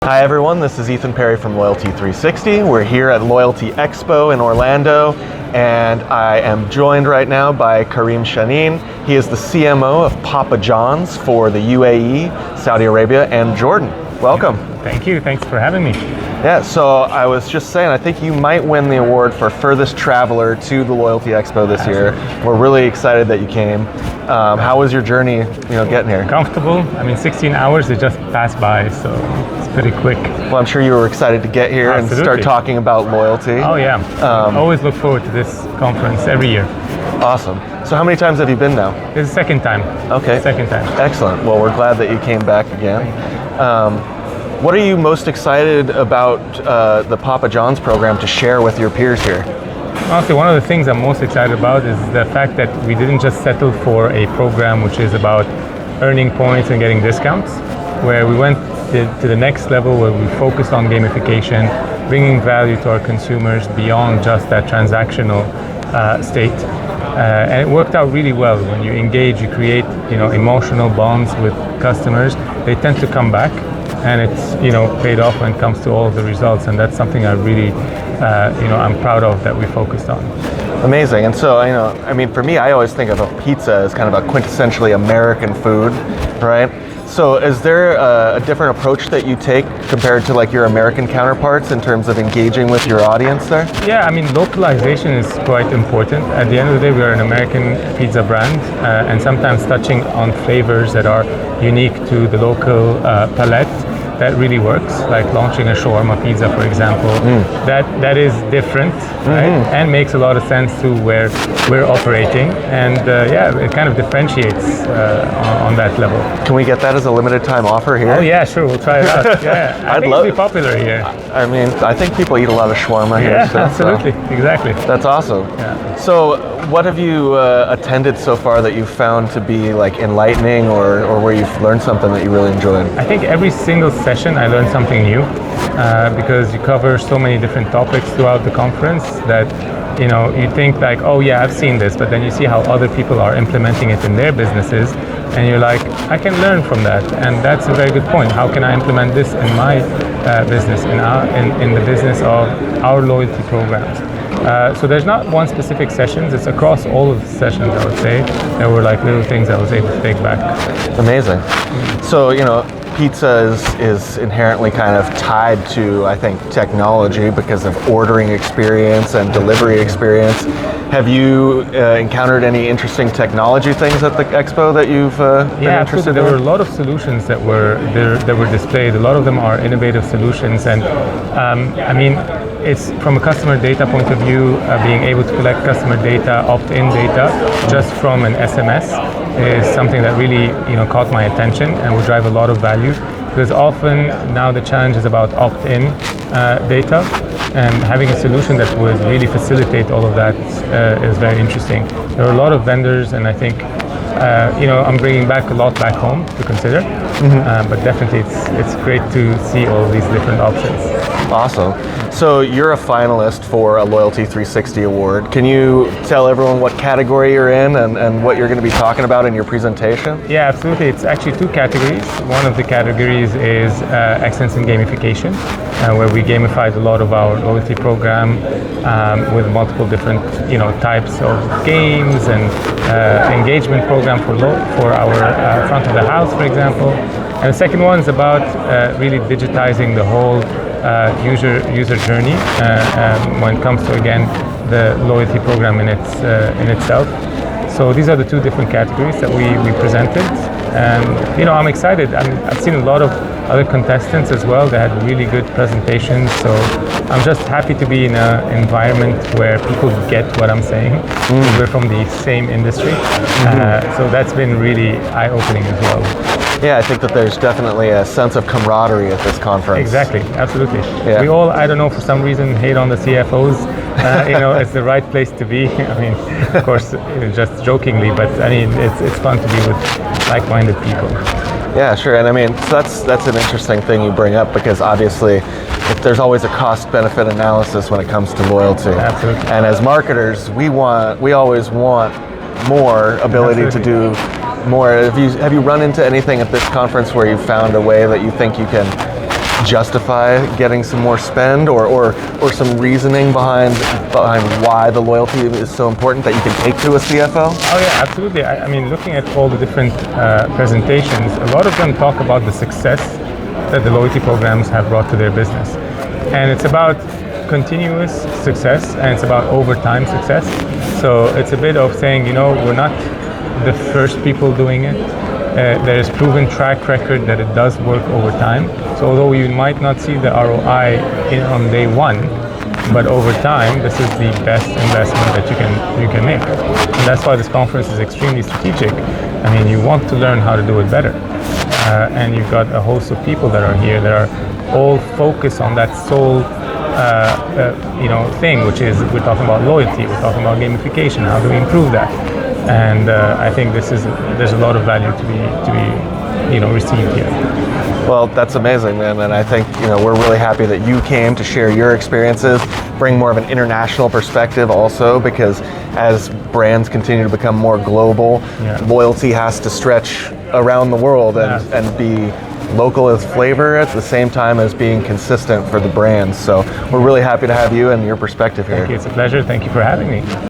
Hi everyone, this is Ethan Perry from Loyalty 360. We're here at Loyalty Expo in Orlando, and I am joined right now by Karim Chaanine. He is the CMO of Papa John's for the UAE, Saudi Arabia, and Jordan. Welcome. Thank you. Thanks for having me. Yeah, so I was just saying, I think you might win the award for furthest traveler to the Loyalty Expo this year. We're really excited that you came. How was your journey, getting here? Comfortable. I mean, 16 hours, it just passed by, so it's pretty quick. Well, I'm sure you were excited to get here and start talking about loyalty. Oh yeah, always look forward to this conference every year. Awesome. So how many times have you been now? This is the second time. Okay. Second time. Excellent. Well, we're glad that you came back again. What are you most excited about the Papa John's program to share with your peers here? Honestly, one of the things I'm most excited about is the fact that we didn't just settle for a program which is about earning points and getting discounts, where we went to the next level where we focused on gamification, bringing value to our consumers beyond just that transactional state. And it worked out really well. When you engage, you create emotional bonds with customers, they tend to come back. And it's paid off when it comes to all of the results, and that's something I really I'm proud of that we focused on. Amazing. And so for me, I always think of a pizza as kind of a quintessentially American food, right? So is there a different approach that you take compared to like your American counterparts in terms of engaging with your audience there? Yeah, I mean, localization is quite important. At the end of the day, we are an American pizza brand, and sometimes touching on flavors that are unique to the local palate. That really works, like launching a shawarma pizza, for example. That is different, right? And makes a lot of sense to where we're operating. And it kind of differentiates on that level. Can we get that as a limited time offer here? Oh yeah, sure, we'll try it out. Yeah, I think it'll be popular here. I mean, I think people eat a lot of shawarma here. Yeah, absolutely, exactly. That's awesome. Yeah. So what have you attended so far that you've found to be like enlightening or where you've learned something that you really enjoyed? I think every single session I learned something new because you cover so many different topics throughout the conference that you think like, oh yeah, I've seen this, but then you see how other people are implementing it in their businesses, and you're like, I can learn from that. And that's a very good point. How can I implement this in my business, in the business of our loyalty programs? So there's not one specific sessions, it's across all of the sessions, I would say. There were like little things I was able to take back. Amazing. So, pizza is inherently kind of tied to, I think, technology because of ordering experience and delivery experience. Have you encountered any interesting technology things at the expo that you've been interested in? There were a lot of solutions that were displayed. A lot of them are innovative solutions, and it's from a customer data point of view, being able to collect customer data, opt-in data, just from an SMS is something that really caught my attention and will drive a lot of value, because often now the challenge is about opt-in data, and having a solution that would really facilitate all of that is very interesting. There are a lot of vendors, and I think I'm bringing back a lot back home to consider, but definitely it's great to see all of these different options. Awesome. So you're a finalist for a Loyalty 360 award. Can you tell everyone what category you're in and what you're going to be talking about in your presentation? Yeah, absolutely. It's actually two categories. One of the categories is excellence in gamification, where we gamified a lot of our loyalty program with multiple different types of games and engagement program for our front of the house, for example. And the second one is about really digitizing the whole user journey when it comes to, again, the loyalty program in itself. So these are the two different categories that we presented, and I'm excited. I've seen a lot of other contestants as well. They had really good presentations, so I'm just happy to be in an environment where people get what I'm saying. We're from the same industry, so that's been really eye-opening as well. Yeah, I think that there's definitely a sense of camaraderie at this conference. Exactly, absolutely. Yeah. We all, I don't know, for some reason, hate on the CFOs. It's the right place to be. I mean, of course, just jokingly, but I mean, it's fun to be with like-minded people. Yeah, sure. And I mean, so that's an interesting thing you bring up, because obviously there's always a cost-benefit analysis when it comes to loyalty. Absolutely. And as marketers, we always want more ability to do more. Have you run into anything at this conference where you found a way that you think you can justify getting some more spend, or some reasoning behind why the loyalty is so important that you can take to a CFO? Oh yeah, absolutely. I mean, looking at all the different presentations, a lot of them talk about the success that the loyalty programs have brought to their business. And it's about continuous success, and it's about overtime success. So it's a bit of saying, we're not the first people doing it. There is proven track record that it does work over time. So although you might not see the ROI on day one, but over time, this is the best investment that you can make. And that's why this conference is extremely strategic. I mean, you want to learn how to do it better. And you've got a host of people that are here that are all focused on that sole thing, which is, we're talking about loyalty, we're talking about gamification, how do we improve that? And I think there's a lot of value to be received here. Well, that's amazing, man, and I think we're really happy that you came to share your experiences, bring more of an international perspective also, because as brands continue to become more global, loyalty has to stretch around the world and be local as flavor at the same time as being consistent for the brands. So we're really happy to have you and your perspective here. Thank you. It's a pleasure. Thank you for having me.